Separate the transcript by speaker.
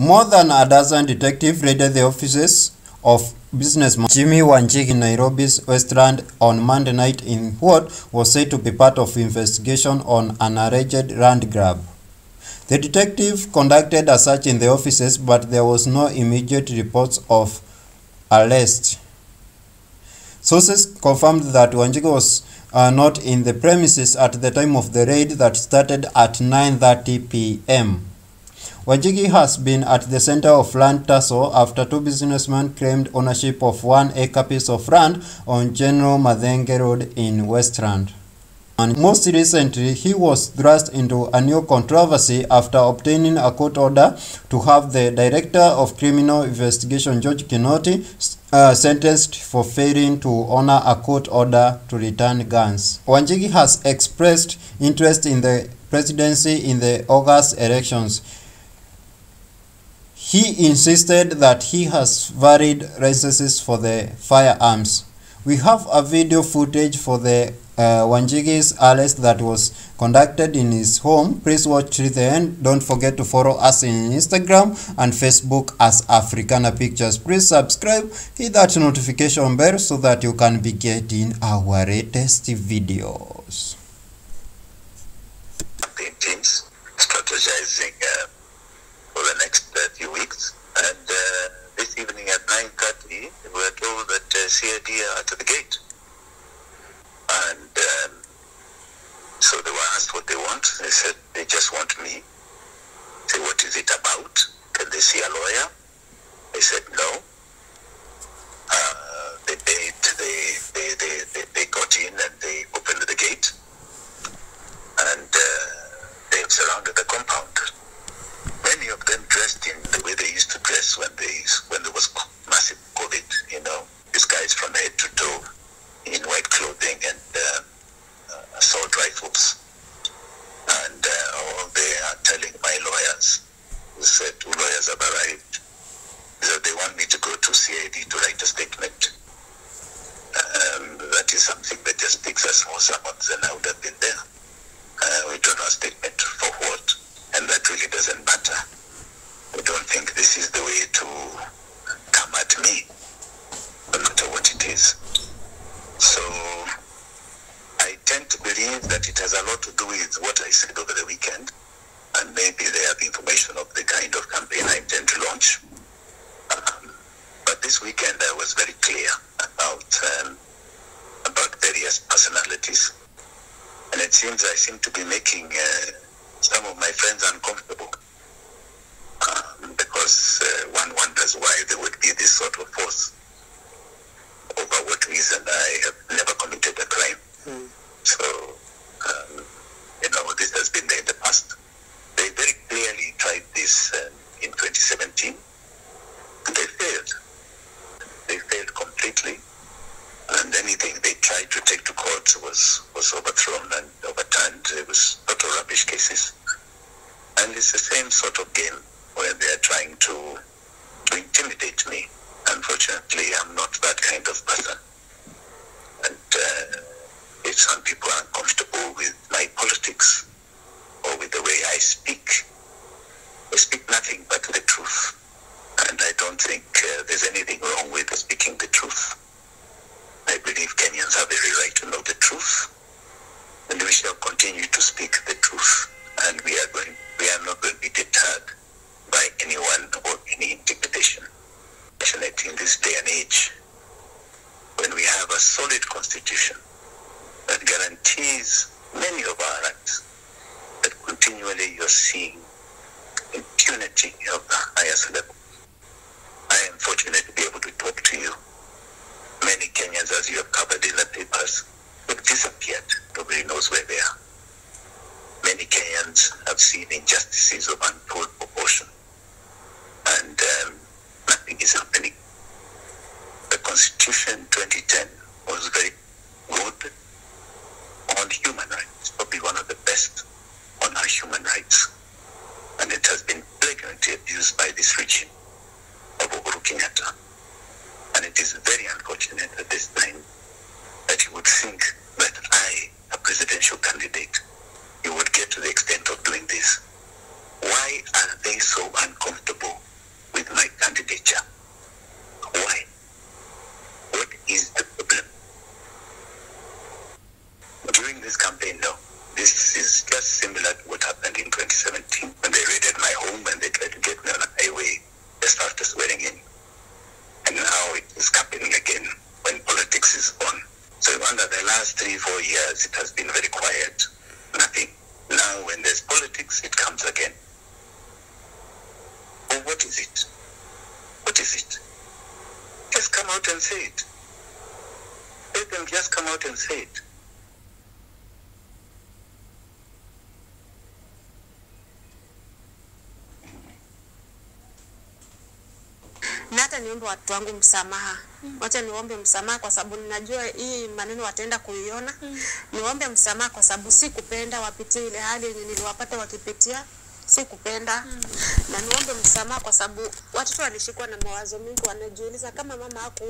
Speaker 1: More than a dozen detectives raided the offices of businessman Jimmy Wanjigi in Nairobi's Westland on Monday night in what was said to be part of investigation on an alleged land grab. The detective conducted a search in the offices, but there was no immediate reports of arrest. Sources confirmed that Wanjigi was not in the premises at the time of the raid that started at 9:30 p.m. Wanjigi has been at the center of land tussle after two businessmen claimed ownership of 1-acre piece of land on General Madenge Road in Westland. And most recently, he was thrust into a new controversy after obtaining a court order to have the Director of Criminal Investigation, George Kinoti, sentenced for failing to honor a court order to return guns. Wanjigi has expressed interest in the presidency in the August elections. He insisted that he has valid licenses for the firearms. We have a video footage for the Wanjigi's arrest that was conducted in his home. Please watch till the end. Don't forget to follow us in Instagram and Facebook as Africana Pictures. Please subscribe, hit that notification bell so that you can be getting our latest videos.
Speaker 2: Teams strategizing for the next few weeks, and this evening at 9:30 we were told that CID are at the gate, and so they were asked what they want. They said they just want me. Say, what is it about? Can they see a lawyer? They said no. They paid, they got in and they opened the gate, and they surrounded the compound. Many of them dressed in the way they used to dress when there was massive COVID, disguised from head to toe in white clothing and assault rifles. And all they are telling my lawyers, who said two lawyers have arrived, is that they want me to go to CID to write a statement. That is something that just takes a small summons, and I would have been there. We don't know a statement for what, and that really doesn't matter. I don't think this is the way to come at me, no matter what it is. So I tend to believe that it has a lot to do with what I said over the weekend, and maybe they have information of the kind of campaign I intend to launch. But this weekend I was very clear about various personalities, and it seems I seem to be making some of my friends uncomfortable, because one wonders why there would be this sort of force. Over what reason? I have never committed a crime. So, this has been there in the past. They very clearly tried this in 2017, and they failed. They failed completely, and anything they tried to take to court was overthrown and overturned. It was total rubbish cases. And it's the same sort of game where they are trying to intimidate me. Unfortunately, I'm not that kind of person. And if some people are uncomfortable with my politics or with the way I speak nothing but the truth. And I don't think there's anything wrong with speaking the truth. I believe Kenyans have every right to know the truth, and we shall continue to speak the truth. And we are not going to be deterred by anyone or any intimidation. Fortunately, in this day and age, when we have a solid constitution that guarantees many of our rights, that continually you're seeing impunity of the highest level. I am fortunate to be able to talk to you. Many Kenyans, as you have covered in the papers, have disappeared. Nobody knows where they are. Many Kenyans have seen injustices of untold proportion, and nothing is happening. The Constitution 2010 was very good on human rights, probably one of the best on our human rights, and it has been flagrantly abused by this regime of Uhuru Kenyatta. And it is very unfortunate at this time that you would think that I, a presidential candidate, you would get to the extent of doing this. Why are they so uncomfortable with my candidature. Why? What is the problem? During this campaign, no. This is just similar to what happened in 2017 when they raided my home and they tried to get me on a highway just after swearing in. And now it is happening again when politics is on. So under the last 3-4 years, it has been very quiet. Nothing. Now when there's politics, it comes again. Oh, what is it? What is it? Just come out and say it. Let them just come out and say it.
Speaker 3: Nata niombe watu wangu msamaha. Wacha niombe msamaha kwa sababu ninajua hii maneno wataenda kuiona. Niombe msamaha kwa sababu sikupenda wapitie ile hali yenye niliwapata wakipitia. Sikupenda. Na niombe msamaha kwa sababu watoto walishikwa na mawazo mingi, wanajiuliza kama mama haku